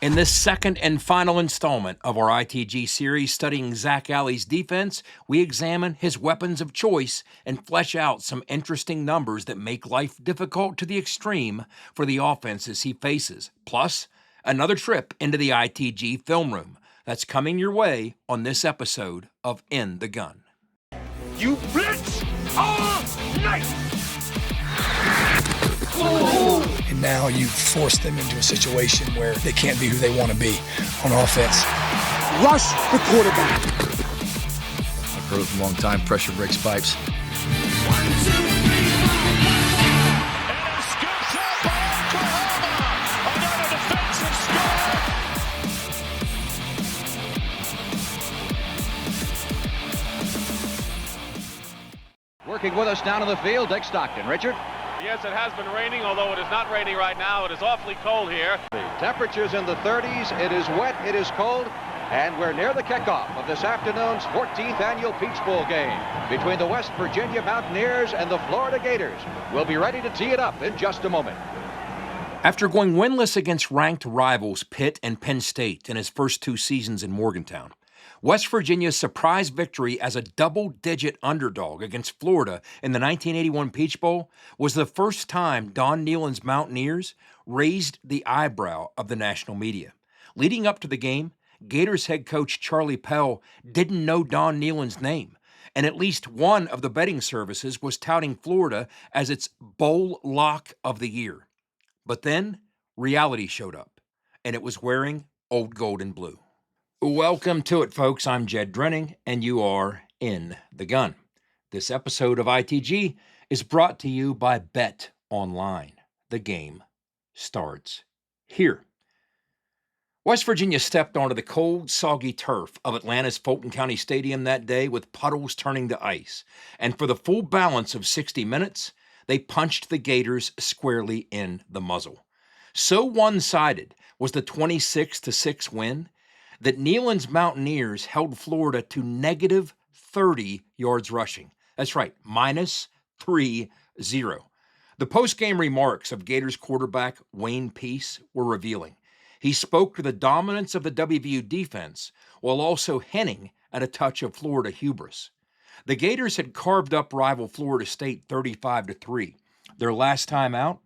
In this second and final installment of our ITG series studying Zac Alley's defense, we examine his weapons of choice and flesh out some interesting numbers that make life difficult to the extreme for the offenses he faces. Plus, another trip into the ITG film room. That's coming your way on this episode of In the Gun. You blitz all night! And now you force them into a situation where they can't be who they want to be on offense. Rush the quarterback. I've heard it a long time, pressure breaks pipes. 1, 2, 3, 4, another defensive score. Working with us down in the field, Dick Stockton. Richard? Yes, it has been raining, although it is not raining right now. It is awfully cold here. The temperatures in the 30s, it is wet, it is cold, and we're near the kickoff of this afternoon's 14th annual Peach Bowl game between the West Virginia Mountaineers and the Florida Gators. We'll be ready to tee it up in just a moment. After going winless against ranked rivals Pitt and Penn State in his first two seasons in Morgantown, West Virginia's surprise victory as a double-digit underdog against Florida in the 1981 Peach Bowl was the first time Don Nehlen's Mountaineers raised the eyebrow of the national media. Leading up to the game, Gators head coach Charlie Pell didn't know Don Nehlen's name, and at least one of the betting services was touting Florida as its bowl lock of the year. But then, reality showed up, and it was wearing old gold and blue. Welcome to it, folks. I'm Jed Drenning, and you are In the Gun. This episode of ITG is brought to you by Bet Online. The game starts here. West Virginia stepped onto the cold, soggy turf of Atlanta's Fulton County Stadium that day with puddles turning to ice. And for the full balance of 60 minutes, they punched the Gators squarely in the muzzle. So one-sided was the 26-6 win that Nehlen's Mountaineers held Florida to negative 30 yards rushing. That's right, minus 30. The post-game remarks of Gators quarterback Wayne Peace were revealing. He spoke to the dominance of the WVU defense while also hinting at a touch of Florida hubris. The Gators had carved up rival Florida State 35-3 their last time out,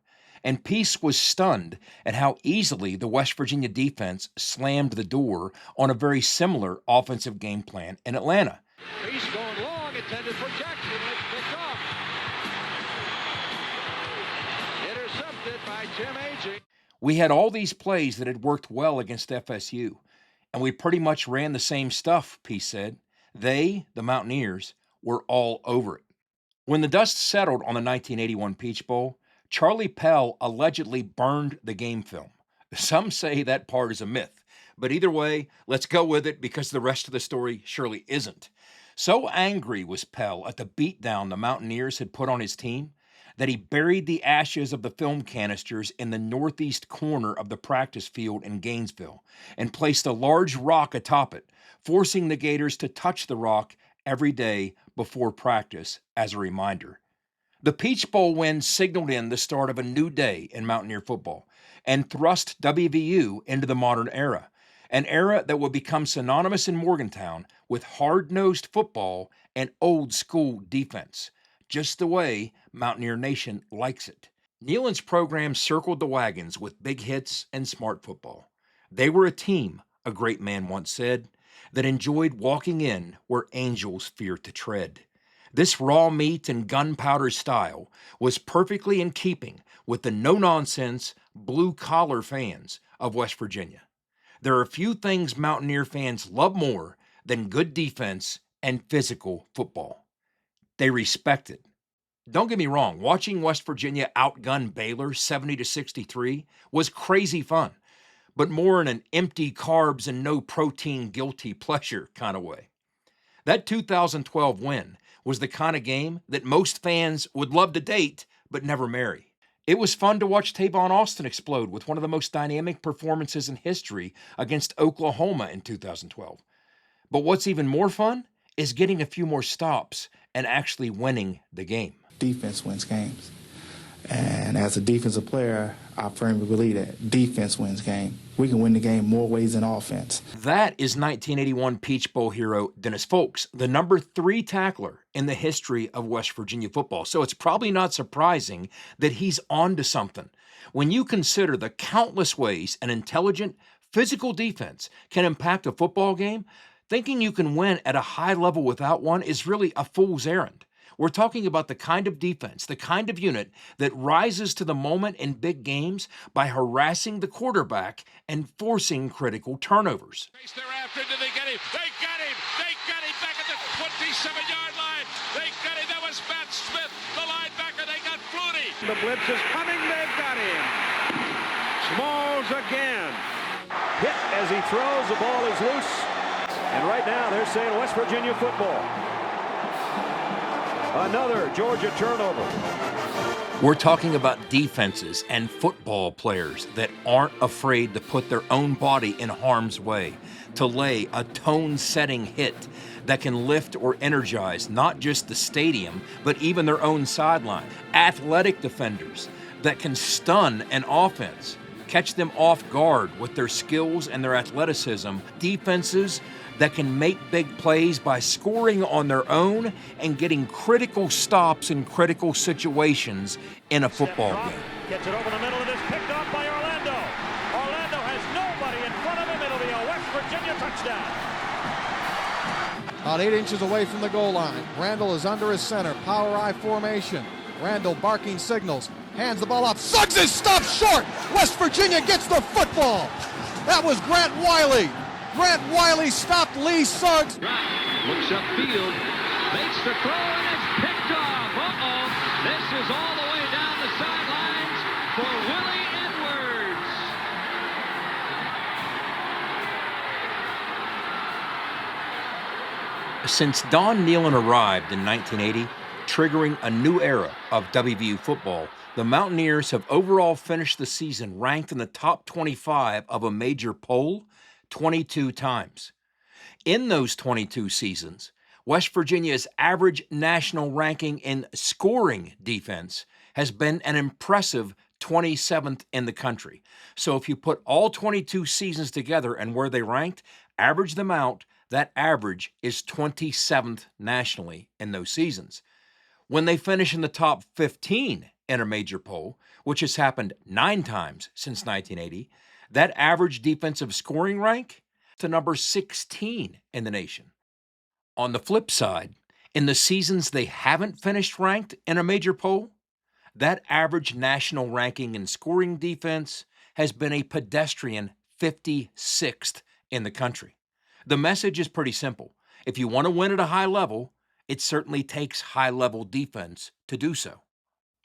and Peace was stunned at how easily the West Virginia defense slammed the door on a very similar offensive game plan in Atlanta. Peace going long, intended for Jackson. It's picked off. Intercepted by Tim Agee. We had all these plays that had worked well against FSU, and we pretty much ran the same stuff, Peace said. They, the Mountaineers, were all over it. When the dust settled on the 1981 Peach Bowl, Charlie Pell allegedly burned the game film. Some say that part is a myth, but either way, let's go with it because the rest of the story surely isn't. So angry was Pell at the beatdown the Mountaineers had put on his team that he buried the ashes of the film canisters in the northeast corner of the practice field in Gainesville and placed a large rock atop it, forcing the Gators to touch the rock every day before practice as a reminder. The Peach Bowl win signaled in the start of a new day in Mountaineer football and thrust WVU into the modern era, an era that would become synonymous in Morgantown with hard-nosed football and old-school defense, just the way Mountaineer Nation likes it. Nehlen's program circled the wagons with big hits and smart football. They were a team, a great man once said, that enjoyed walking in where angels fear to tread. This raw meat and gunpowder style was perfectly in keeping with the no-nonsense, blue-collar fans of West Virginia. There are few things Mountaineer fans love more than good defense and physical football. They respect it. Don't get me wrong, watching West Virginia outgun Baylor 70-63 was crazy fun, but more in an empty carbs and no protein guilty pleasure kind of way. That 2012 win was the kind of game that most fans would love to date but never marry. It was fun to watch Tavon Austin explode with one of the most dynamic performances in history against Oklahoma in 2012. But what's even more fun is getting a few more stops and actually winning the game. Defense wins games. And as a defensive player, I firmly believe that defense wins game. We can win the game more ways than offense. That is 1981 Peach Bowl hero Dennis Folks, the number 3 tackler in the history of West Virginia football. So it's probably not surprising that he's on to something. When you consider the countless ways an intelligent, physical defense can impact a football game, thinking you can win at a high level without one is really a fool's errand. We're talking about the kind of defense, the kind of unit that rises to the moment in big games by harassing the quarterback and forcing critical turnovers. Thereafter, did they get him? They got him! They got him back at the 27-yard line! They got him! That was Matt Smith, the linebacker. They got Flutie! The blitz is coming. They've got him. Smalls again. Hit as he throws. The ball is loose. And right now they're saying West Virginia football. Another Georgia turnover. We're talking about defenses and football players that aren't afraid to put their own body in harm's way, to lay a tone-setting hit that can lift or energize not just the stadium, but even their own sideline. Athletic defenders that can stun an offense, catch them off guard with their skills and their athleticism. Defenses that can make big plays by scoring on their own and getting critical stops in critical situations in a football game. Gets it over the middle and is picked off by Orlando. Orlando has nobody in front of him. It'll be a West Virginia touchdown. About 8 inches away from the goal line. Randall is under his center. Power I formation. Randall barking signals. Hands the ball off. Suggs is stopped short. West Virginia gets the football. That was Grant Wiley. Grant Wiley stopped Lee Suggs. Looks upfield, makes the throw, and it's picked off. This is all the way down the sidelines for Willie Edwards. Since Don Nehlen arrived in 1980, triggering a new era of WVU football, the Mountaineers have overall finished the season ranked in the top 25 of a major poll 22 times. In those 22 seasons, West Virginia's average national ranking in scoring defense has been an impressive 27th in the country. So if you put all 22 seasons together and where they ranked, average them out, that average is 27th nationally in those seasons. When they finish in the top 15 in a major poll, which has happened 9 times since 1980, that average defensive scoring rank to number 16 in the nation. On the flip side, in the seasons they haven't finished ranked in a major poll, that average national ranking in scoring defense has been a pedestrian 56th in the country. The message is pretty simple. If you want to win at a high level, it certainly takes high-level defense to do so.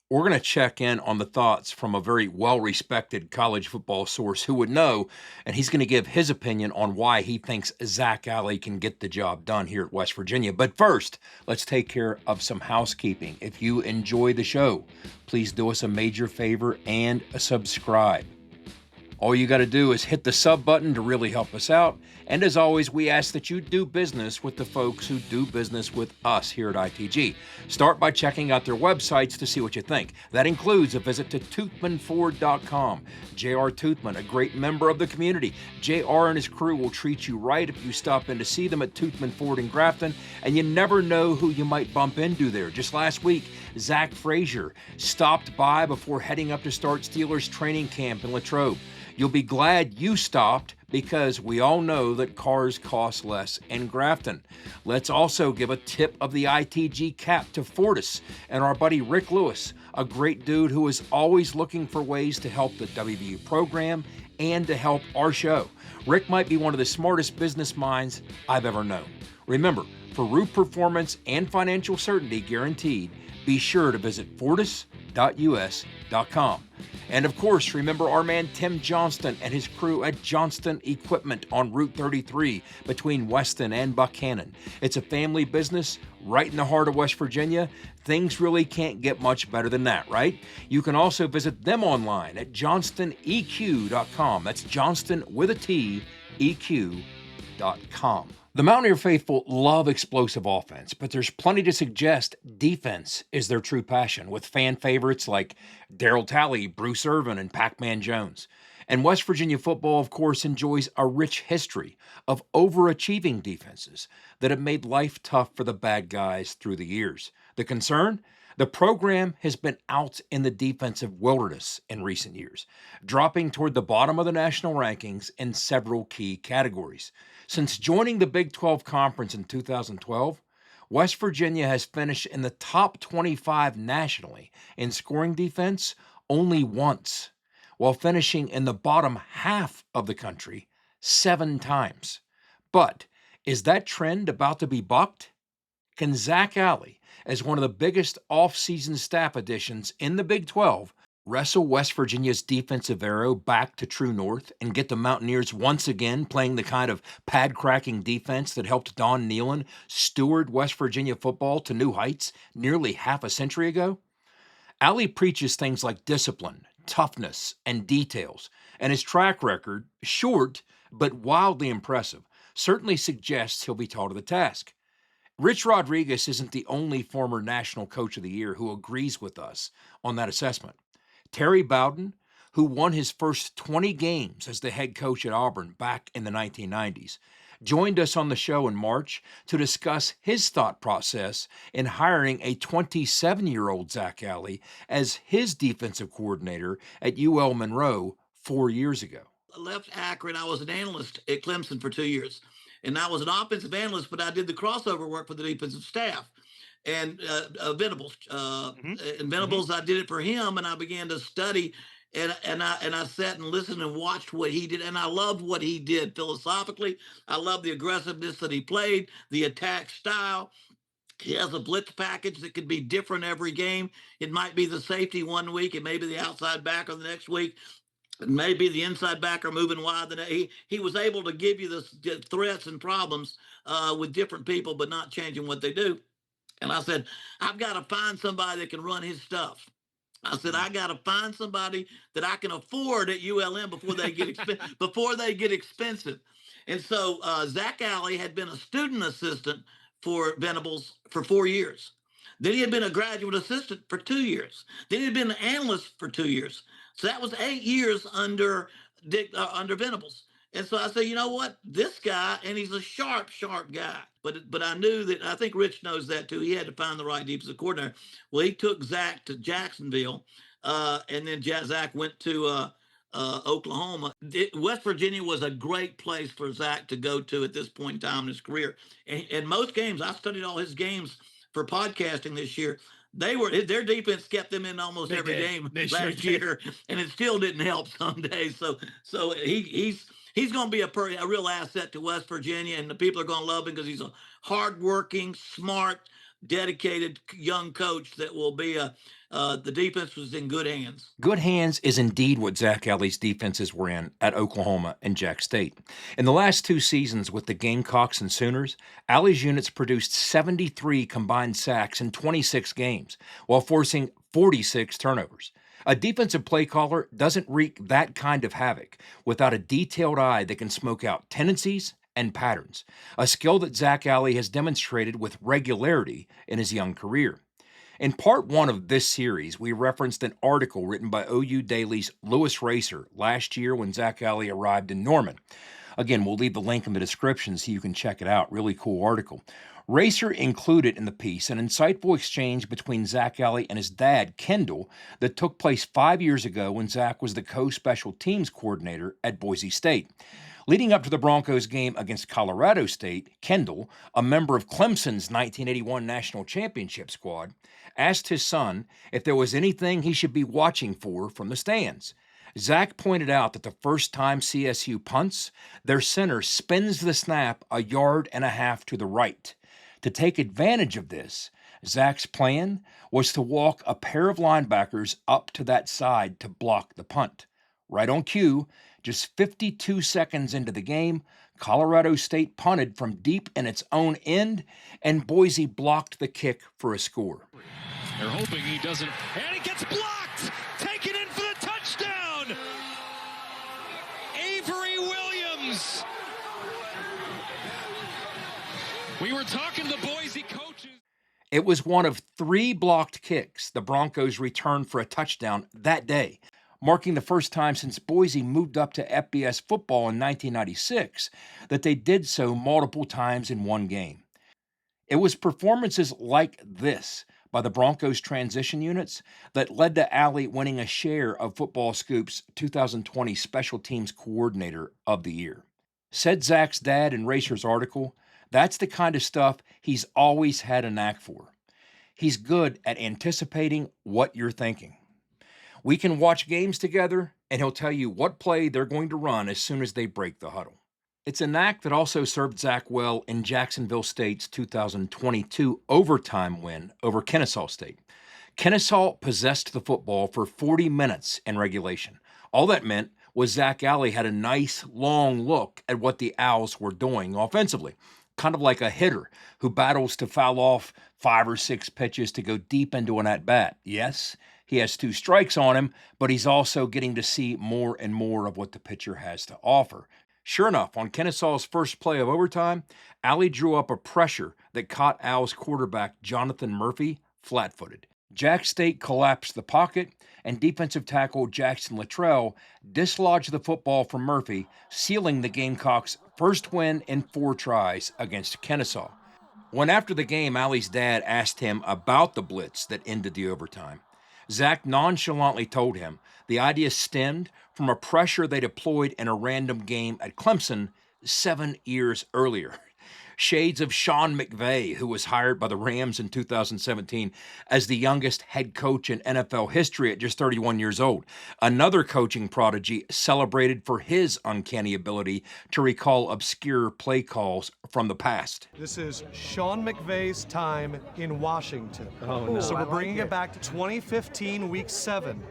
We're going to check in on the thoughts from a very well-respected college football source who would know, and he's going to give his opinion on why he thinks Zac Alley can get the job done here at West Virginia. But first, let's take care of some housekeeping. If you enjoy the show, please do us a major favor and subscribe. All you got to do is hit the sub button to really help us out. And as always, we ask that you do business with the folks who do business with us here at ITG. Start by checking out their websites to see what you think. That includes a visit to toothmanford.com. J.R. Toothman, a great member of the community. J.R. and his crew will treat you right if you stop in to see them at Toothman Ford in Grafton, and you never know who you might bump into there. Just last week, Zach Frazier stopped by before heading up to start Steelers training camp in Latrobe. You'll be glad you stopped because we all know that cars cost less in Grafton. Let's also give a tip of the ITG cap to Fortis and our buddy Rick Lewis, a great dude who is always looking for ways to help the WVU program and to help our show. Rick might be one of the smartest business minds I've ever known. Remember, for roof performance and financial certainty guaranteed, be sure to visit fortis.us.com. And of course, remember our man Tim Johnston and his crew at Johnston Equipment on Route 33 between Weston and Buchanan. It's a family business right in the heart of West Virginia. Things really can't get much better than that, right? You can also visit them online at johnstoneq.com. That's Johnston with a T, EQ.com. UTEP.com. The Mountaineer faithful love explosive offense, but there's plenty to suggest defense is their true passion, with fan favorites like Darryl Talley, Bruce Irvin, and Pac-Man Jones. And West Virginia football, of course, enjoys a rich history of overachieving defenses that have made life tough for the bad guys through the years. The concern? The program has been out in the defensive wilderness in recent years, dropping toward the bottom of the national rankings in several key categories. Since joining the Big 12 Conference in 2012, West Virginia has finished in the top 25 nationally in scoring defense only once, while finishing in the bottom half of the country 7 times. But is that trend about to be bucked? Can Zac Alley, as one of the biggest offseason staff additions in the Big 12, wrestle West Virginia's defensive arrow back to true north and get the Mountaineers once again playing the kind of pad-cracking defense that helped Don Nehlen steward West Virginia football to new heights nearly half a century ago? Alley preaches things like discipline, toughness, and details, and his track record, short but wildly impressive, certainly suggests he'll be tall to the task. Rich Rodriguez isn't the only former National Coach of the Year who agrees with us on that assessment. Terry Bowden, who won his first 20 games as the head coach at Auburn back in the 1990s, joined us on the show in March to discuss his thought process in hiring a 27-year-old Zac Alley as his defensive coordinator at UL Monroe 4 years ago. I left Akron. I was an analyst at Clemson for 2 years. And I was an offensive analyst, but I did the crossover work for the defensive staff. And Venables, and Venables, I did it for him, and I began to study, and I sat and listened and watched what he did, and I loved what he did philosophically. I loved the aggressiveness that he played, the attack style. He has a blitz package that could be different every game. It might be the safety one week, it may be the outside backer the next week. Maybe the inside backer moving wide. He was able to give you the threats and problems with different people, but not changing what they do. And I said, I've got to find somebody that can run his stuff. I said, I got to find somebody that I can afford at ULM before they get expensive. And so Zac Alley had been a student assistant for Venables for 4 years. Then he had been a graduate assistant for 2 years. Then he had been an analyst for 2 years. So that was 8 years under Venables. And so I said, you know what? This guy, and he's a sharp guy. But I knew that, I think Rich knows that too. He had to find the right defensive coordinator. Well, he took Zac to Jacksonville, and then Zac went to Oklahoma. West Virginia was a great place for Zac to go to at this point in time in his career. And most games, I studied all his games for podcasting this year. Their defense kept them in almost every game last year, and it still didn't help some days. So he's going to be a real asset to West Virginia, and the people are going to love him because he's a hardworking, smart, dedicated young coach that will be the defense was in good hands. Good hands is indeed what Zac Alley's defenses were in at Oklahoma and Jack State. In the last 2 seasons with the Gamecocks and Sooners, Alley's units produced 73 combined sacks in 26 games, while forcing 46 turnovers. A defensive play caller doesn't wreak that kind of havoc without a detailed eye that can smoke out tendencies and patterns, a skill that Zac Alley has demonstrated with regularity in his young career. In part 1 of this series, we referenced an article written by OU Daily's Lewis Racer last year when Zac Alley arrived in Norman. Again, we'll leave the link in the description so you can check it out. Really cool article. Racer included in the piece an insightful exchange between Zac Alley and his dad, Kendall, that took place 5 years ago when Zac was the co-special teams coordinator at Boise State. Leading up to the Broncos game against Colorado State, Kendall, a member of Clemson's 1981 national championship squad, asked his son if there was anything he should be watching for from the stands. Zac pointed out that the first time CSU punts, their center spins the snap 1.5 yards to the right. To take advantage of this, Zac's plan was to walk a pair of linebackers up to that side to block the punt. Right on cue, just 52 seconds into the game, Colorado State punted from deep in its own end, and Boise blocked the kick for a score. They're hoping he doesn't, and he gets blocked! Taken in for the touchdown! Avery Williams We were talking to the Boise coaches. It was one of 3 blocked kicks the Broncos returned for a touchdown that day, marking the first time since Boise moved up to FBS football in 1996 that they did so multiple times in one game. It was performances like this by the Broncos transition units that led to Alley winning a share of Football Scoop's 2020 Special Teams Coordinator of the Year. Said Zack's dad in Racer's article, that's the kind of stuff he's always had a knack for. He's good at anticipating what you're thinking. We can watch games together, and he'll tell you what play they're going to run as soon as they break the huddle. It's a knack that also served Zack well in Jacksonville State's 2022 overtime win over Kennesaw State. Kennesaw possessed the football for 40 minutes in regulation. All that meant was Zac Alley had a nice, long look at what the Owls were doing offensively, kind of like a hitter who battles to foul off 5 or 6 pitches to go deep into an at-bat. Yes, he has 2 strikes on him, but he's also getting to see more and more of what the pitcher has to offer. Sure enough, on Kennesaw's first play of overtime, Alley drew up a pressure that caught Owls quarterback Jonathan Murphy flat-footed. Jack State collapsed the pocket, and defensive tackle Jackson Luttrell dislodged the football from Murphy, sealing the Gamecocks' first win in 4 tries against Kennesaw. When after the game, Alley's dad asked him about the blitz that ended the overtime, Zack nonchalantly told him the idea stemmed from a pressure they deployed in a random game at Clemson 7 years earlier. Shades of Sean McVay, who was hired by the Rams in 2017 as the youngest head coach in NFL history at just 31 years old. Another coaching prodigy celebrated for his uncanny ability to recall obscure play calls from the past. This is Sean McVay's time in Washington. Oh, no. So we're bringing it back to 2015, week 7.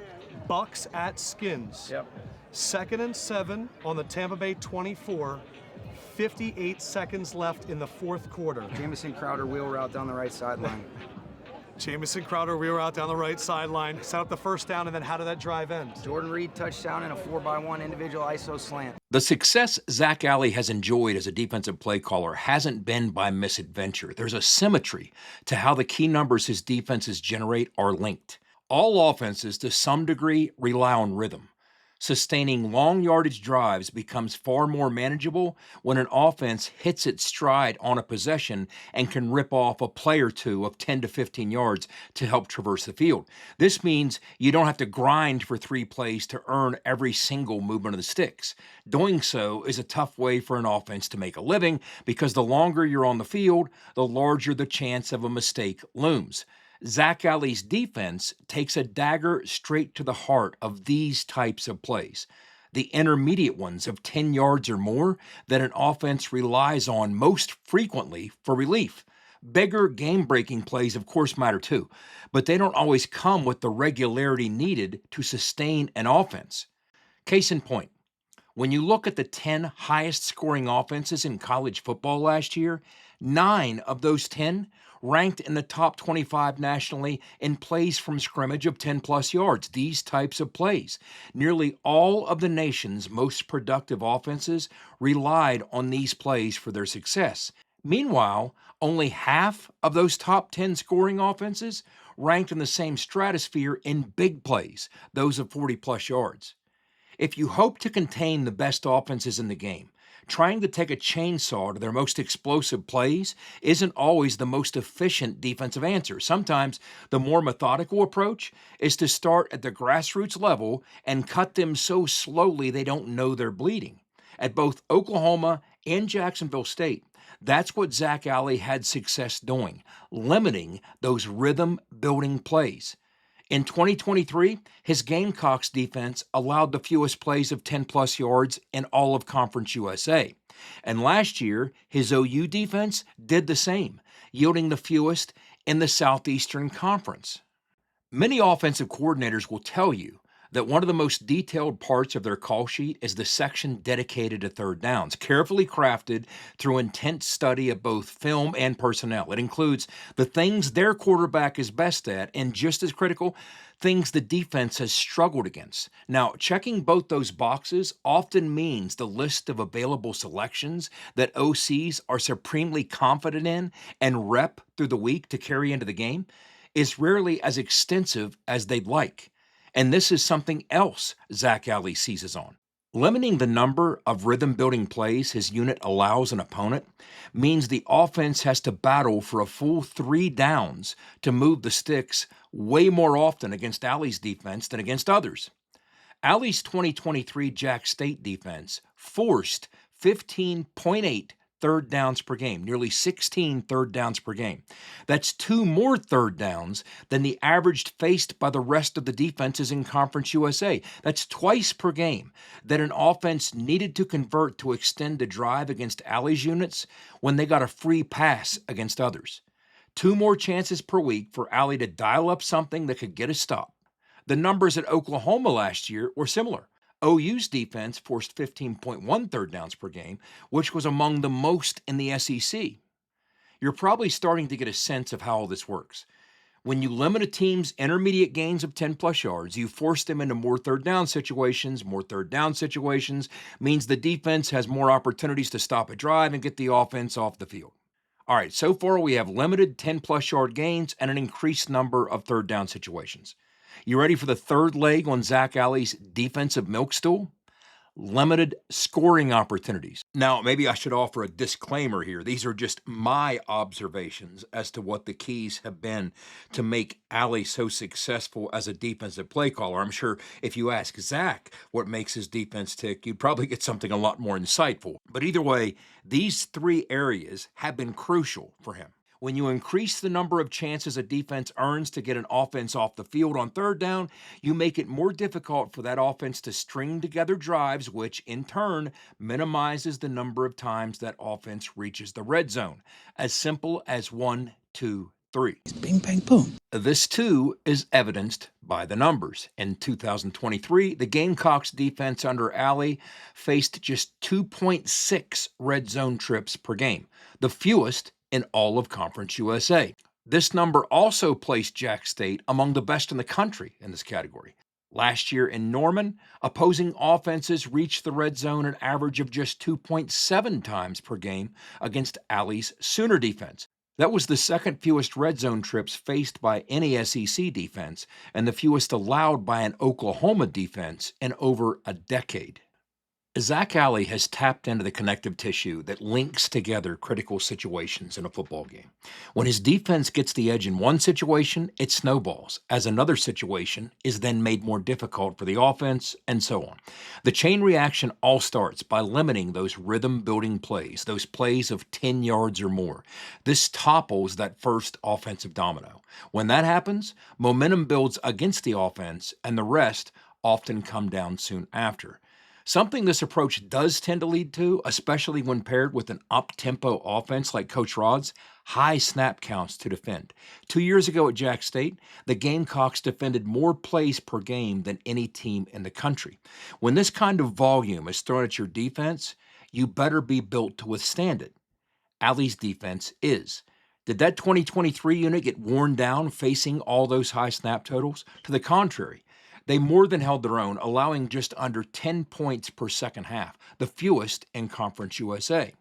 Bucks at Skins. Yep. 2nd and 7 on the Tampa Bay 24. 58 seconds left in the 4th quarter. Jamison Crowder wheel route down the right sideline. Jamison Crowder wheel route down the right sideline. Set up the first down, and then how did that drive end? Jordan Reed touchdown and a 4x1 individual ISO slant. The success Zac Alley has enjoyed as a defensive play caller hasn't been by misadventure. There's a symmetry to how the key numbers his defenses generate are linked. All offenses, to some degree, rely on rhythm. Sustaining long yardage drives becomes far more manageable when an offense hits its stride on a possession and can rip off a play or two of 10 to 15 yards to help traverse the field. This means you don't have to grind for 3 plays to earn every single movement of the sticks. Doing so is a tough way for an offense to make a living because the longer you're on the field, the larger the chance of a mistake looms. Zac Alley's defense takes a dagger straight to the heart of these types of plays, the intermediate ones of 10 yards or more that an offense relies on most frequently for relief. Bigger game-breaking plays, of course, matter too, but they don't always come with the regularity needed to sustain an offense. Case in point, when you look at the 10 highest-scoring offenses in college football last year, 9 of those 10 ranked in the top 25 nationally in plays from scrimmage of 10-plus yards, these types of plays. Nearly all of the nation's most productive offenses relied on these plays for their success. Meanwhile, only half of those top 10 scoring offenses ranked in the same stratosphere in big plays, those of 40-plus yards. If you hope to contain the best offenses in the game, trying to take a chainsaw to their most explosive plays isn't always the most efficient defensive answer. Sometimes the more methodical approach is to start at the grassroots level and cut them so slowly they don't know they're bleeding. At both Oklahoma and Jacksonville State, that's what Zac Alley had success doing, limiting those rhythm-building plays. In 2023, his Gamecocks defense allowed the fewest plays of 10-plus yards in all of Conference USA. And last year, his OU defense did the same, yielding the fewest in the Southeastern Conference. Many offensive coordinators will tell you that one of the most detailed parts of their call sheet is the section dedicated to third downs, carefully crafted through intense study of both film and personnel. It includes the things their quarterback is best at, and just as critical, things the defense has struggled against. Now, checking both those boxes often means the list of available selections that OCs are supremely confident in and rep through the week to carry into the game is rarely as extensive as they'd like. And this is something else Zac Alley seizes on. Limiting the number of rhythm-building plays his unit allows an opponent means the offense has to battle for a full 3 downs to move the sticks way more often against Alley's defense than against others. Alley's 2023 Jack State defense forced 15.8 third downs per game, nearly 16 third downs per game. That's 2 more third downs than the average faced by the rest of the defenses in Conference USA. That's twice per game that an offense needed to convert to extend the drive against Alley's units when they got a free pass against others. 2 more chances per week for Alley to dial up something that could get a stop. The numbers at Oklahoma last year were similar. OU's defense forced 15.1 third downs per game, which was among the most in the SEC. You're probably starting to get a sense of how all this works. When you limit a team's intermediate gains of 10-plus yards, you force them into more third down situations. More third down situations means the defense has more opportunities to stop a drive and get the offense off the field. All right, so far we have limited 10-plus yard gains and an increased number of third down situations. You ready for the third leg on Zac Alley's defensive milk stool? Limited scoring opportunities. Now, maybe I should offer a disclaimer here. These are just my observations as to what the keys have been to make Alley so successful as a defensive play caller. I'm sure if you ask Zac what makes his defense tick, you'd probably get something a lot more insightful. But either way, these 3 areas have been crucial for him. When you increase the number of chances a defense earns to get an offense off the field on third down, you make it more difficult for that offense to string together drives, which in turn minimizes the number of times that offense reaches the red zone. As simple as 1, 2, 3. Bing, bang, boom. This, too, is evidenced by the numbers. In 2023, the Gamecocks defense under Alley faced just 2.6 red zone trips per game, the fewest in all of Conference USA. This number also placed Jack State among the best in the country in this category. Last year in Norman, opposing offenses reached the red zone an average of just 2.7 times per game against Alley's Sooner defense. That was the second fewest red zone trips faced by any SEC defense and the fewest allowed by an Oklahoma defense in over a decade. Zac Alley has tapped into the connective tissue that links together critical situations in a football game. When his defense gets the edge in one situation, it snowballs, as another situation is then made more difficult for the offense, and so on. The chain reaction all starts by limiting those rhythm-building plays, those plays of 10 yards or more. This topples that first offensive domino. When that happens, momentum builds against the offense, and the rest often come down soon after. Something this approach does tend to lead to, especially when paired with an up-tempo offense like Coach Rod's, high snap counts to defend. 2 years ago at Jack State, the Gamecocks defended more plays per game than any team in the country. When this kind of volume is thrown at your defense, you better be built to withstand it. Alley's defense is. Did that 2023 unit get worn down facing all those high snap totals? To the contrary. They more than held their own, allowing just under 10 points per second half, the fewest in Conference USA.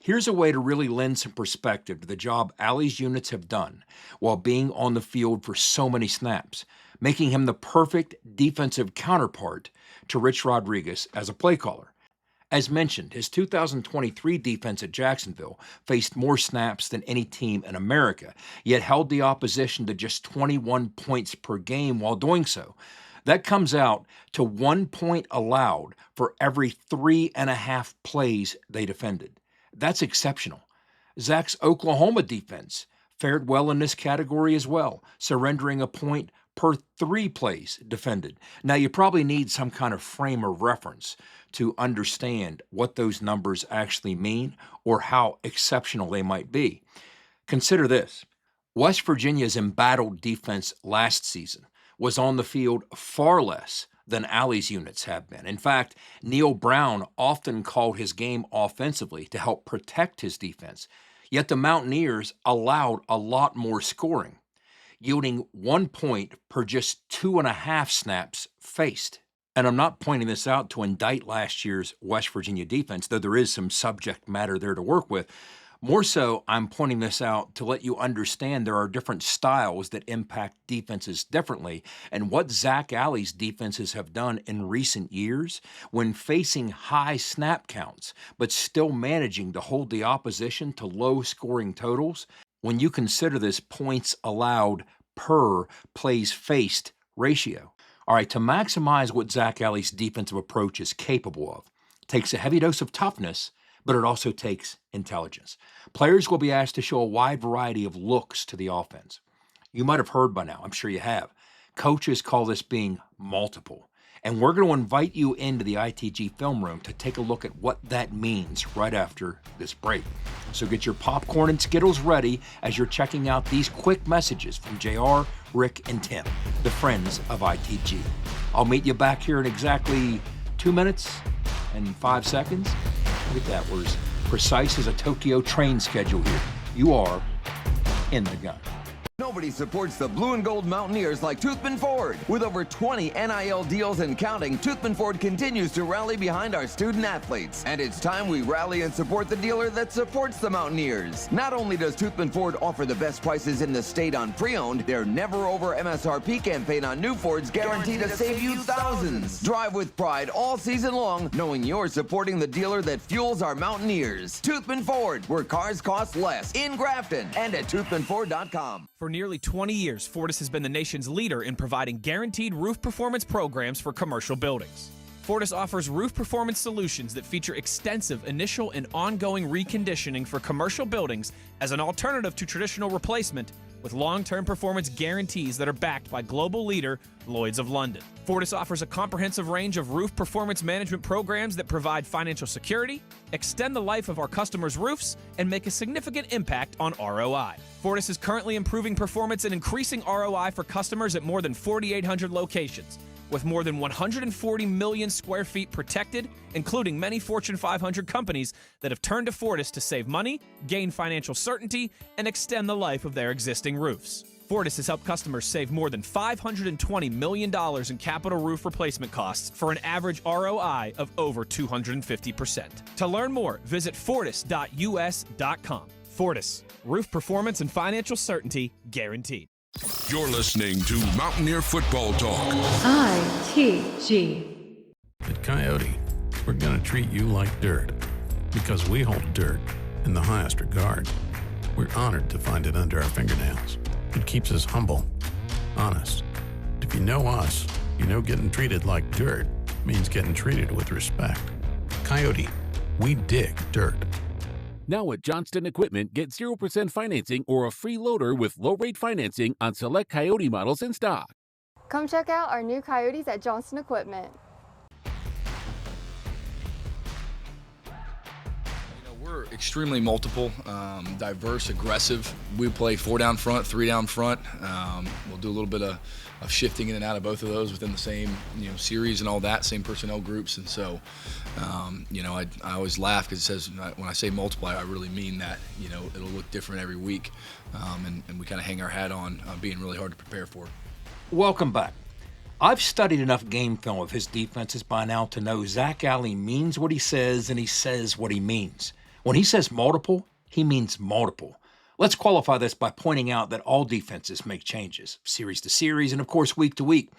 Here's a way to really lend some perspective to the job Alley's units have done while being on the field for so many snaps, making him the perfect defensive counterpart to Rich Rodriguez as a play caller. As mentioned, his 2023 defense at Jacksonville faced more snaps than any team in America, yet held the opposition to just 21 points per game while doing so. That comes out to 1 point allowed for every 3.5 plays they defended. That's exceptional. Zac's Oklahoma defense fared well in this category as well, surrendering a point per 3 plays defended. Now, you probably need some kind of frame of reference to understand what those numbers actually mean or how exceptional they might be. Consider this. West Virginia's embattled defense last season was on the field far less than Alley's units have been. In fact, Neil Brown often called his game offensively to help protect his defense. Yet the Mountaineers allowed a lot more scoring, yielding 1 point per just 2.5 snaps faced. And I'm not pointing this out to indict last year's West Virginia defense, though there is some subject matter there to work with. More so, I'm pointing this out to let you understand there are different styles that impact defenses differently, and what Zac Alley's defenses have done in recent years when facing high snap counts, but still managing to hold the opposition to low scoring totals, when you consider this points allowed per plays faced ratio. All right, to maximize what Zac Alley's defensive approach is capable of, it takes a heavy dose of toughness, but it also takes intelligence. Players will be asked to show a wide variety of looks to the offense. You might have heard by now, I'm sure you have. Coaches call this being multiple. And we're going to invite you into the ITG film room to take a look at what that means right after this break. So get your popcorn and Skittles ready as you're checking out these quick messages from JR, Rick, and Tim, the friends of ITG. I'll meet you back here in exactly 2 minutes and 5 seconds. Look at that, we're as precise as a Tokyo train schedule here. You are in the gun. Nobody supports the blue and gold Mountaineers like Toothman Ford. With over 20 NIL deals and counting, Toothman Ford continues to rally behind our student athletes. And it's time we rally and support the dealer that supports the Mountaineers. Not only does Toothman Ford offer the best prices in the state on pre-owned, their never over MSRP campaign on new Fords guaranteed to save you thousands. Drive with pride all season long, knowing you're supporting the dealer that fuels our Mountaineers. Toothman Ford, where cars cost less, in Grafton and at toothmanford.com. For nearly 20 years, Fortis has been the nation's leader in providing guaranteed roof performance programs for commercial buildings. Fortis offers roof performance solutions that feature extensive initial and ongoing reconditioning for commercial buildings as an alternative to traditional replacement, with long-term performance guarantees that are backed by global leader Lloyd's of London. Fortis offers a comprehensive range of roof performance management programs that provide financial security, extend the life of our customers' roofs, and make a significant impact on ROI. Fortis is currently improving performance and increasing ROI for customers at more than 4,800 locations, with more than 140 million square feet protected, including many Fortune 500 companies that have turned to Fortis to save money, gain financial certainty, and extend the life of their existing roofs. Fortis has helped customers save more than $520 million in capital roof replacement costs for an average ROI of over 250%. To learn more, visit fortis.us.com. Fortis, roof performance and financial certainty guaranteed. You're listening to Mountaineer Football Talk. ITG. At Coyote, we're going to treat you like dirt because we hold dirt in the highest regard. We're honored to find it under our fingernails. It keeps us humble, honest. If you know us, you know getting treated like dirt means getting treated with respect. Coyote, we dig dirt. Now at Johnston Equipment, get 0% financing or a free loader with low-rate financing on select Coyote models in stock. Come check out our new Coyotes at Johnston Equipment. We're extremely multiple, diverse, aggressive. We play 4 down front, 3 down front. We'll do a little bit of shifting in and out of both of those within the same series and all that, same personnel groups. And so, I always laugh because it says when I say multiply, I really mean that. It'll look different every week, and we kind of hang our hat on being really hard to prepare for. Welcome back. I've studied enough game film of his defenses by now to know Zac Alley means what he says and he says what he means. When he says multiple, he means multiple. Let's qualify this by pointing out that all defenses make changes, series to series, and of course week to week.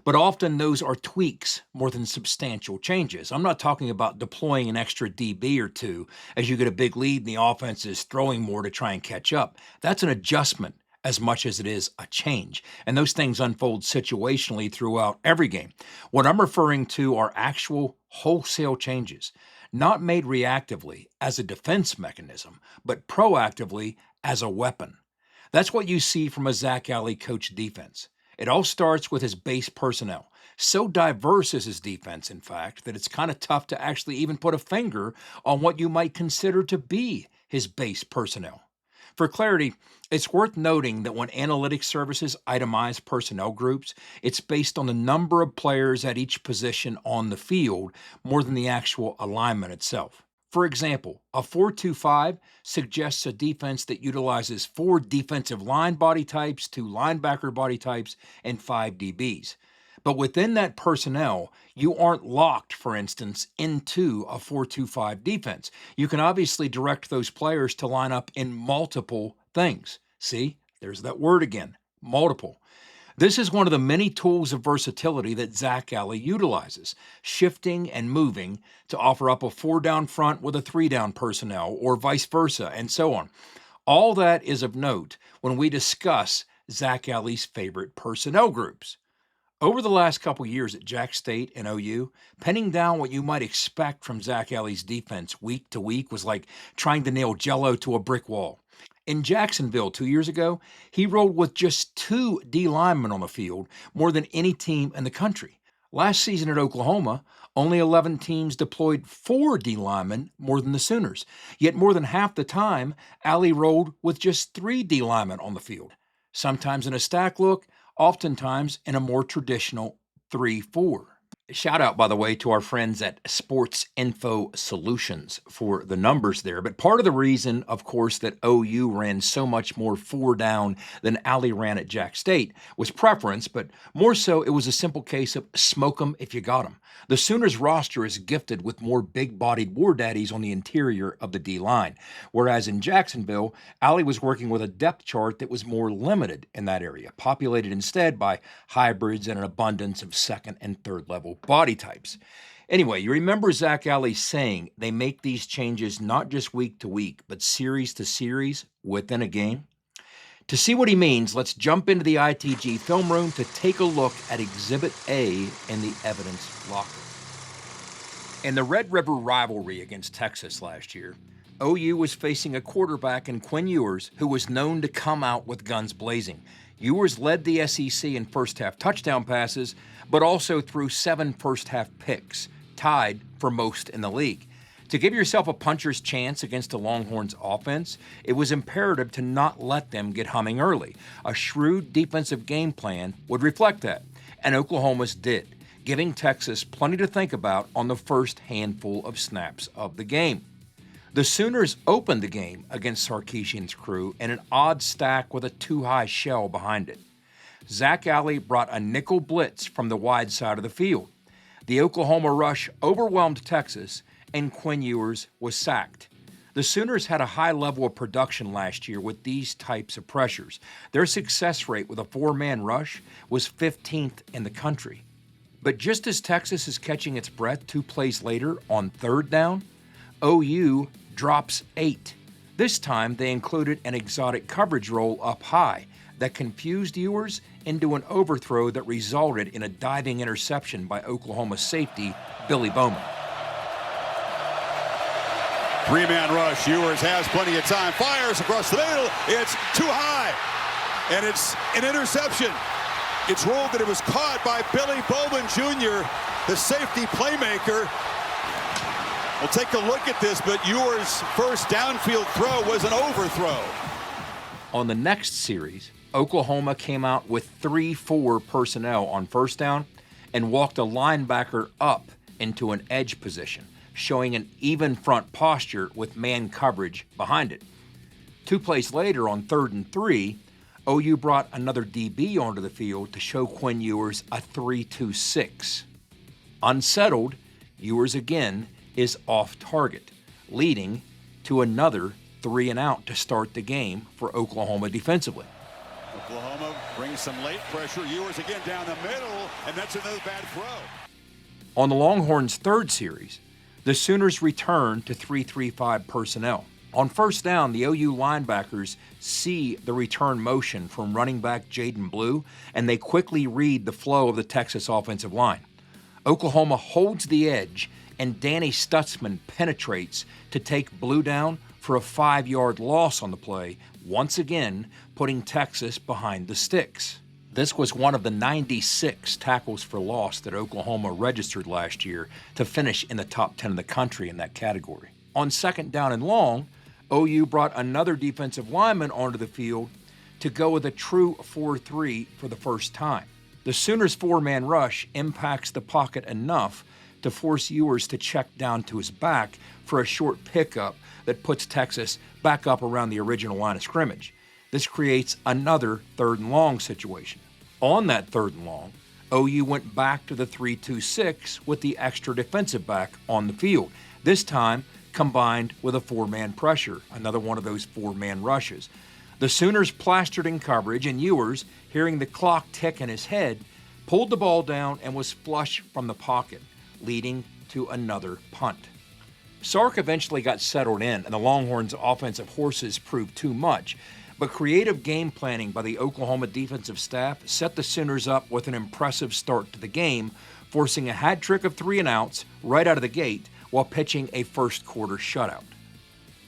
But often those are tweaks more than substantial changes. I'm not talking about deploying an extra DB or two as you get a big lead and the offense is throwing more to try and catch up. That's an adjustment as much as it is a change. And those things unfold situationally throughout every game. What I'm referring to are actual wholesale changes, not made reactively as a defense mechanism, but proactively as a weapon. That's what you see from a Zac Alley coach defense. It all starts with his base personnel. So diverse is his defense, in fact, that it's kind of tough to actually even put a finger on what you might consider to be his base personnel. For clarity, it's worth noting that when analytics services itemize personnel groups, it's based on the number of players at each position on the field more than the actual alignment itself. For example, a 4-2-5 suggests a defense that utilizes 4 defensive line body types, 2 linebacker body types, and 5 DBs. But within that personnel, you aren't locked, for instance, into a 4-2-5 defense. You can obviously direct those players to line up in multiple things. See, there's that word again, multiple. This is one of the many tools of versatility that Zac Alley utilizes, shifting and moving to offer up a 4-down front with a 3-down personnel, or vice versa, and so on. All that is of note when we discuss Zac Alley's favorite personnel groups. Over the last couple years at Jack State and OU, pinning down what you might expect from Zac Alley's defense week to week was like trying to nail Jell-O to a brick wall. In Jacksonville 2 years ago, he rolled with just 2 D linemen on the field, more than any team in the country. Last season at Oklahoma, only 11 teams deployed 4 D linemen, more than the Sooners. Yet more than half the time, Alley rolled with just 3 D linemen on the field. Sometimes in a stack look, oftentimes in a more traditional 3-4. Shout out, by the way, to our friends at Sports Info Solutions for the numbers there. But part of the reason, of course, that OU ran so much more 4-down than Alley ran at Jack State was preference, but more so it was a simple case of smoke 'em if you got 'em. The Sooners roster is gifted with more big-bodied war daddies on the interior of the D-line, whereas in Jacksonville, Alley was working with a depth chart that was more limited in that area, populated instead by hybrids and an abundance of second and third level body types. Anyway, you remember Zac Alley saying they make these changes not just week to week, but series to series within a game? To see what he means, let's jump into the ITG film room to take a look at Exhibit A in the evidence locker. In the Red River rivalry against Texas last year, OU was facing a quarterback in Quinn Ewers who was known to come out with guns blazing. Ewers led the SEC in first-half touchdown passes, but also threw 7 first-half picks, tied for most in the league. To give yourself a puncher's chance against the Longhorns' offense, it was imperative to not let them get humming early. A shrewd defensive game plan would reflect that, and Oklahoma's did, giving Texas plenty to think about on the first handful of snaps of the game. The Sooners opened the game against Sarkisian's crew in an odd stack with a too-high shell behind it. Zac Alley brought a nickel blitz from the wide side of the field. The Oklahoma rush overwhelmed Texas, and Quinn Ewers was sacked. The Sooners had a high level of production last year with these types of pressures. Their success rate with a 4-man rush was 15th in the country. But just as Texas is catching its breath 2 plays later on 3rd down, OU drops 8. This time they included an exotic coverage roll up high that confused Ewers into an overthrow that resulted in a diving interception by Oklahoma safety Billy Bowman. 3-man rush. Ewers has plenty of time. Fires across the middle. It's too high. And it's an interception. It's ruled that it was caught by Billy Bowman Jr., the safety playmaker. We'll take a look at this, but Ewers' first downfield throw was an overthrow. On the next series, Oklahoma came out with 3-4 personnel on 1st down and walked a linebacker up into an edge position, showing an even front posture with man coverage behind it. 2 plays later on 3rd and 3, OU brought another DB onto the field to show Quinn Ewers a 3-2-6. Unsettled, Ewers again is off target, leading to another 3-and-out to start the game for Oklahoma defensively. Oklahoma brings some late pressure. Ewers again down the middle, and that's another bad throw. On the Longhorns' 3rd series, the Sooners return to 3-3-5 personnel. On 1st down, the OU linebackers see the return motion from running back Jaden Blue, and they quickly read the flow of the Texas offensive line. Oklahoma holds the edge, and Danny Stutzman penetrates to take Blue down for a 5-yard loss on the play, once again putting Texas behind the sticks. This was one of the 96 tackles for loss that Oklahoma registered last year to finish in the top 10 of the country in that category. On 2nd down and long, OU brought another defensive lineman onto the field to go with a true 4-3 for the first time. The Sooners' four-man rush impacts the pocket enough to force Ewers to check down to his back for a short pickup that puts Texas back up around the original line of scrimmage. This creates another 3rd and long situation. On that 3rd and long, OU went back to the 3-2-6 with the extra defensive back on the field, this time combined with a four-man pressure, another one of those four-man rushes. The Sooners plastered in coverage, and Ewers, hearing the clock tick in his head, pulled the ball down and was flush from the pocket, leading to another punt. Sark eventually got settled in, and the Longhorns' offensive horses proved too much, but creative game planning by the Oklahoma defensive staff set the Sooners up with an impressive start to the game, forcing a hat trick of 3 and outs right out of the gate while pitching a first-quarter shutout.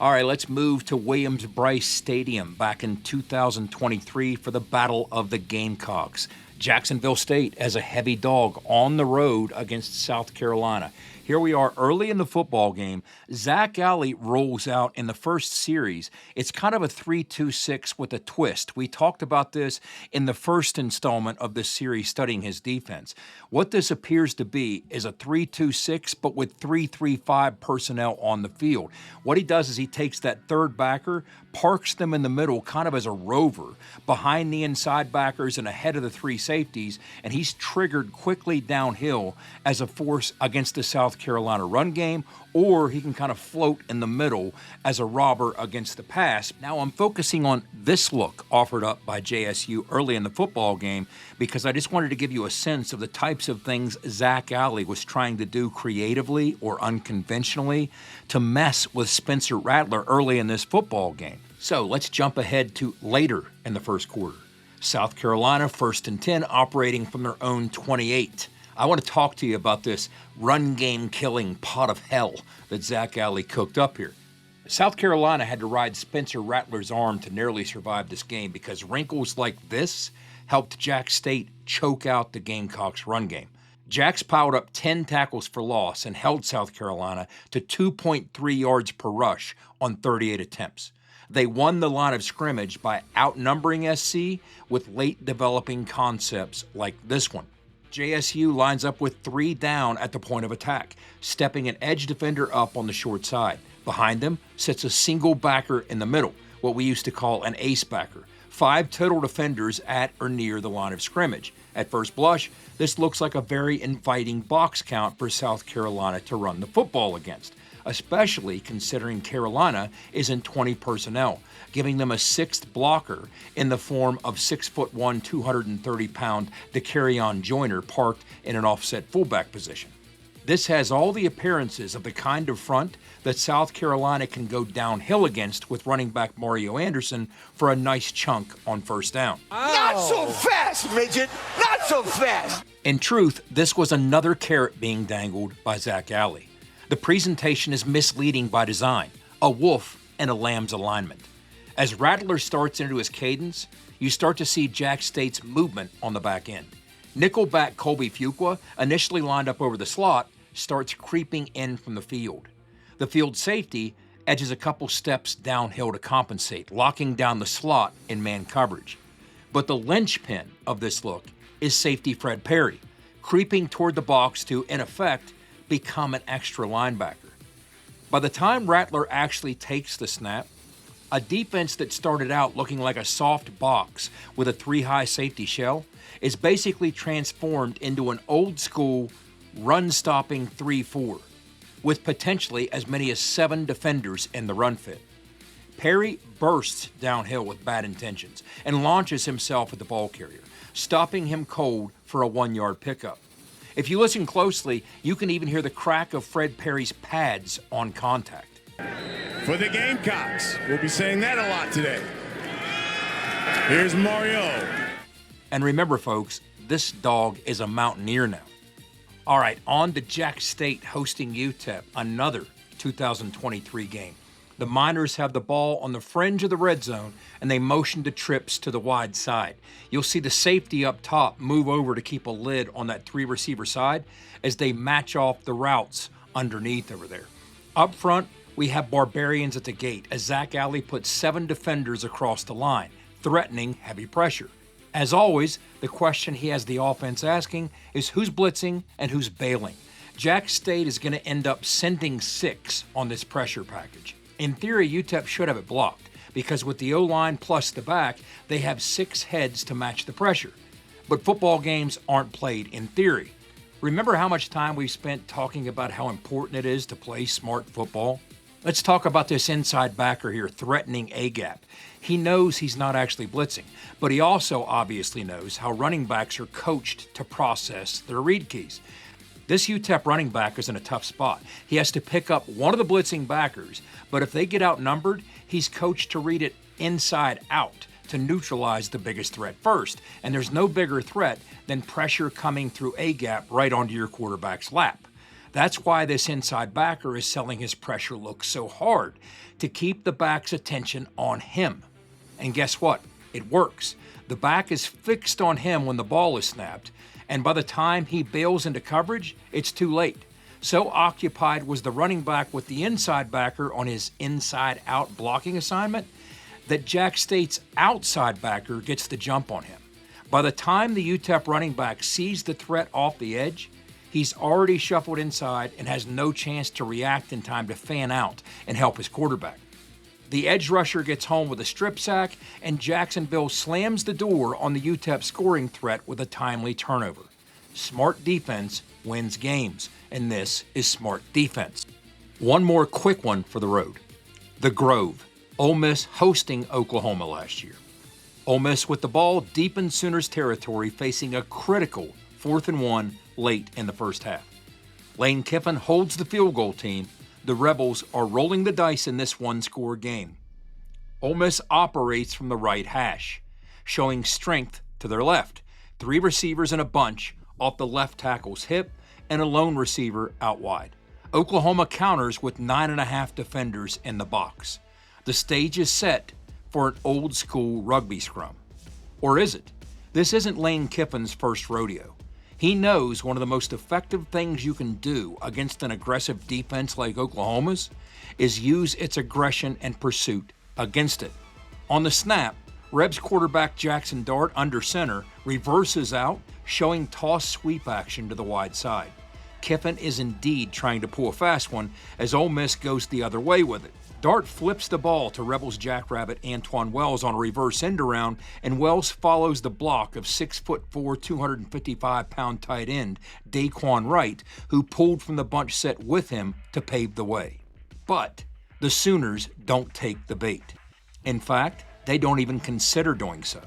All right, let's move to Williams-Brice Stadium back in 2023 for the Battle of the Gamecocks. Jacksonville State as a heavy dog on the road against South Carolina. Here we are early in the football game. Zac Alley rolls out in the first series. It's kind of a 3-2-6 with a twist. We talked about this in the first installment of this series studying his defense. What this appears to be is a 3-2-6 but with 3-3-5 personnel on the field. What he does is he takes that third backer, parks them in the middle kind of as a rover behind the inside backers and ahead of the 3 safeties, and he's triggered quickly downhill as a force against the South Carolina run game, or he can kind of float in the middle as a robber against the pass. Now I'm focusing on this look offered up by JSU early in the football game because I just wanted to give you a sense of the types of things Zac Alley was trying to do creatively or unconventionally to mess with Spencer Rattler early in this football game. So let's jump ahead to later in the first quarter. South Carolina 1st and 10 operating from their own 28. I want to talk to you about this run game killing pot of hell that Zac Alley cooked up here. South Carolina had to ride Spencer Rattler's arm to narrowly survive this game because wrinkles like this helped Jack State choke out the Gamecocks' run game. Jacks piled up 10 tackles for loss and held South Carolina to 2.3 yards per rush on 38 attempts. They won the line of scrimmage by outnumbering SC with late developing concepts like this one. JSU lines up with 3 down at the point of attack, stepping an edge defender up on the short side. Behind them sits a single backer in the middle, what we used to call an ace backer. 5 total defenders at or near the line of scrimmage. At first blush, this looks like a very inviting box count for South Carolina to run the football against, especially considering Carolina is in 20 personnel, giving them a 6th blocker in the form of 6'1", 230-pound Decarrion Joyner parked in an offset fullback position. This has all the appearances of the kind of front that South Carolina can go downhill against with running back Mario Anderson for a nice chunk on first down. Not so fast, midget! Not so fast! In truth, this was another carrot being dangled by Zac Alley. The presentation is misleading by design, a wolf and a lamb's alignment. As Rattler starts into his cadence, you start to see Jack State's movement on the back end. Nickelback Colby Fuqua, initially lined up over the slot, starts creeping in from the field. The field safety edges a couple steps downhill to compensate, locking down the slot in man coverage. But the linchpin of this look is safety Fred Perry, creeping toward the box to, in effect, become an extra linebacker. By the time Rattler actually takes the snap, a defense that started out looking like a soft box with a 3-high safety shell is basically transformed into an old-school, run-stopping 3-4, with potentially as many as 7 defenders in the run fit. Perry bursts downhill with bad intentions and launches himself at the ball carrier, stopping him cold for a 1-yard pickup. If you listen closely, you can even hear the crack of Fred Perry's pads on contact. For the Gamecocks, we'll be saying that a lot today. Here's Mario. And remember, folks, this dog is a Mountaineer now. All right, on to Jack State hosting UTEP, another 2023 game. The Miners have the ball on the fringe of the red zone, and they motion to trips to the wide side. You'll see the safety up top move over to keep a lid on that 3-receiver side as they match off the routes underneath over there. Up front, we have barbarians at the gate as Zac Alley puts 7 defenders across the line, threatening heavy pressure. As always, the question he has the offense asking is who's blitzing and who's bailing. Jack State is going to end up sending 6 on this pressure package. In theory, UTEP should have it blocked because with the O-line plus the back, they have 6 heads to match the pressure. But football games aren't played in theory. Remember how much time we've spent talking about how important it is to play smart football? Let's talk about this inside backer here threatening A-gap. He knows he's not actually blitzing, but he also obviously knows how running backs are coached to process their read keys. This UTEP running back is in a tough spot. He has to pick up one of the blitzing backers, but if they get outnumbered, he's coached to read it inside out to neutralize the biggest threat first. And there's no bigger threat than pressure coming through A-gap right onto your quarterback's lap. That's why this inside backer is selling his pressure look so hard, to keep the back's attention on him. And guess what? It works. The back is fixed on him when the ball is snapped, and by the time he bails into coverage, it's too late. So occupied was the running back with the inside backer on his inside-out blocking assignment that Jack State's outside backer gets the jump on him. By the time the UTEP running back sees the threat off the edge, he's already shuffled inside and has no chance to react in time to fan out and help his quarterback. The edge rusher gets home with a strip sack, and Jacksonville slams the door on the UTEP scoring threat with a timely turnover. Smart defense wins games, and this is smart defense. One more quick one for the road. The Grove, Ole Miss hosting Oklahoma last year. Ole Miss with the ball deep in Sooners territory, facing a critical 4th and 1 late in the first half. Lane Kiffin holds the field goal team. The Rebels are rolling the dice in this one-score game. Ole Miss operates from the right hash, showing strength to their left. 3 receivers in a bunch off the left tackle's hip and a lone receiver out wide. Oklahoma counters with 9.5 defenders in the box. The stage is set for an old-school rugby scrum. Or is it? This isn't Lane Kiffin's first rodeo. He knows one of the most effective things you can do against an aggressive defense like Oklahoma's is use its aggression and pursuit against it. On the snap, Rebs quarterback Jackson Dart under center reverses out, showing toss sweep action to the wide side. Kiffin is indeed trying to pull a fast one as Ole Miss goes the other way with it. Dart flips the ball to Rebels jackrabbit Antoine Wells on a reverse end around, and Wells follows the block of 6'4", 255-pound tight end Daquan Wright, who pulled from the bunch set with him to pave the way. But the Sooners don't take the bait. In fact, they don't even consider doing so.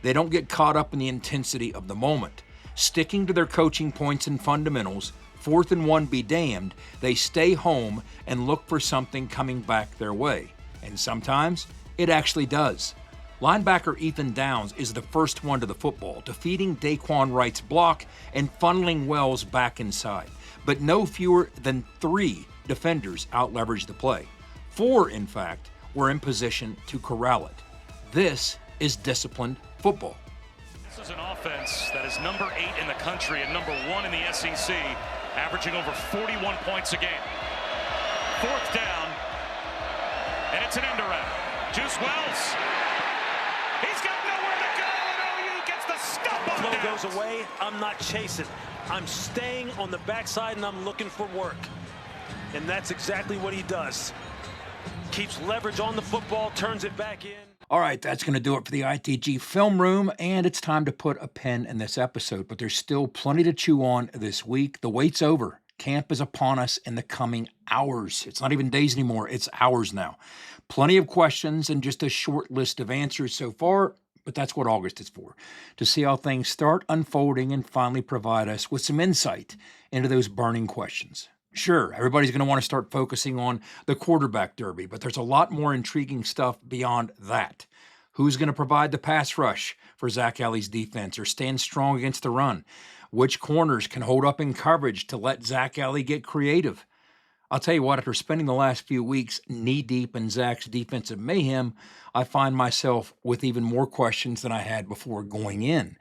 They don't get caught up in the intensity of the moment. Sticking to their coaching points and fundamentals, 4th and 1 be damned, they stay home and look for something coming back their way. And sometimes it actually does. Linebacker Ethan Downs is the first one to the football, defeating Daquan Wright's block and funneling Wells back inside. But no fewer than 3 defenders out-leveraged the play. 4, in fact, were in position to corral it. This is disciplined football. This is an offense that is number 8 in the country and number 1 in the SEC, averaging over 41 points a game. 4th down, and it's an end around. Juice Wells, he's got nowhere to go, and OU gets the stop on Flow downs. goes away, I'm not chasing. I'm staying on the backside and I'm looking for work. And that's exactly what he does. Keeps leverage on the football, turns it back in. All right, that's going to do it for the ITG Film Room, and it's time to put a pin in this episode, but there's still plenty to chew on this week. The wait's over. Camp is upon us in the coming hours. It's not even days anymore. It's hours now. Plenty of questions and just a short list of answers so far, but that's what August is for, to see how things start unfolding and finally provide us with some insight into those burning questions. Sure, everybody's going to want to start focusing on the quarterback derby, but there's a lot more intriguing stuff beyond that. Who's going to provide the pass rush for Zac Alley's defense or stand strong against the run? Which corners can hold up in coverage to let Zac Alley get creative? I'll tell you what, after spending the last few weeks knee-deep in Zach's defensive mayhem, I find myself with even more questions than I had before going in,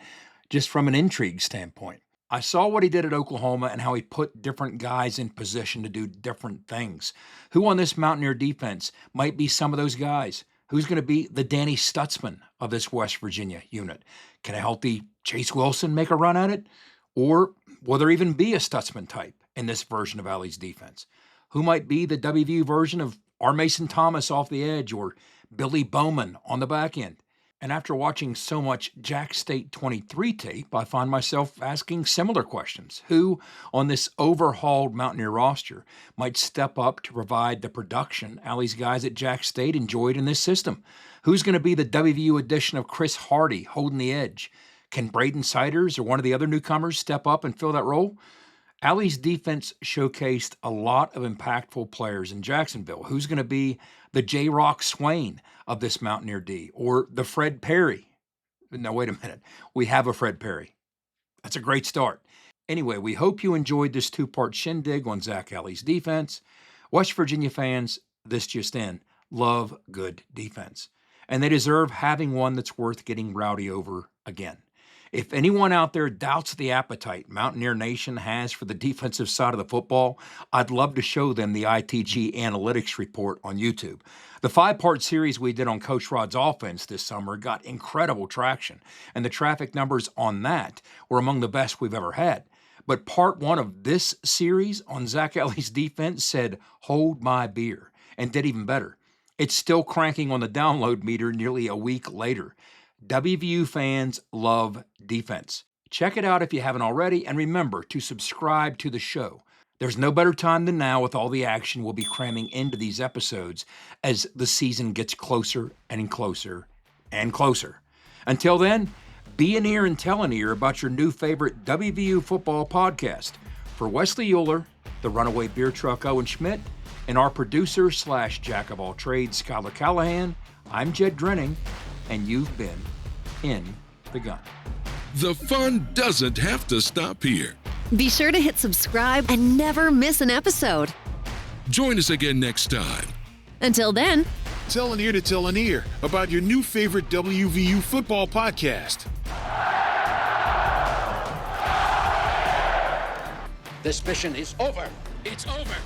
just from an intrigue standpoint. I saw what he did at Oklahoma and how he put different guys in position to do different things. Who on this Mountaineer defense might be some of those guys? Who's going to be the Danny Stutzman of this West Virginia unit? Can a healthy Chase Wilson make a run at it? Or will there even be a Stutzman type in this version of Alley's defense? Who might be the WVU version of R. Mason Thomas off the edge or Billy Bowman on the back end? And after watching so much Jack State 23 tape, I find myself asking similar questions. Who on this overhauled Mountaineer roster might step up to provide the production Alley's guys at Jack State enjoyed in this system? Who's going to be the WVU edition of Chris Hardy holding the edge? Can Braden Siders or one of the other newcomers step up and fill that role? Alley's defense showcased a lot of impactful players in Jacksonville. Who's going to be the J-Rock Swain of this Mountaineer D, or the Fred Perry? No, wait a minute. We have a Fred Perry. That's a great start. Anyway, we hope you enjoyed this two-part shindig on Zac Alley's defense. West Virginia fans, this just in, love good defense. And they deserve having one that's worth getting rowdy over again. If anyone out there doubts the appetite Mountaineer Nation has for the defensive side of the football, I'd love to show them the ITG Analytics report on YouTube. The 5-part series we did on Coach Rod's offense this summer got incredible traction, and the traffic numbers on that were among the best we've ever had. But part 1 of this series on Zac Alley's defense said, "Hold my beer," and did even better. It's still cranking on the download meter nearly a week later. WVU fans love defense. Check it out if you haven't already, and remember to subscribe to the show. There's no better time than now with all the action we'll be cramming into these episodes as the season gets closer and closer and closer. Until then, be an ear and tell an ear about your new favorite WVU football podcast. For Wesley Euler, the runaway beer truck Owen Schmidt, and our producer / jack of all trades, Skylar Callahan, I'm Jed Drenning, and you've been in the gun. The fun doesn't have to stop here. Be sure to hit subscribe and never miss an episode. Join us again next time. Until then, tell an ear to tell an ear about your new favorite WVU football podcast. This mission is over. It's over.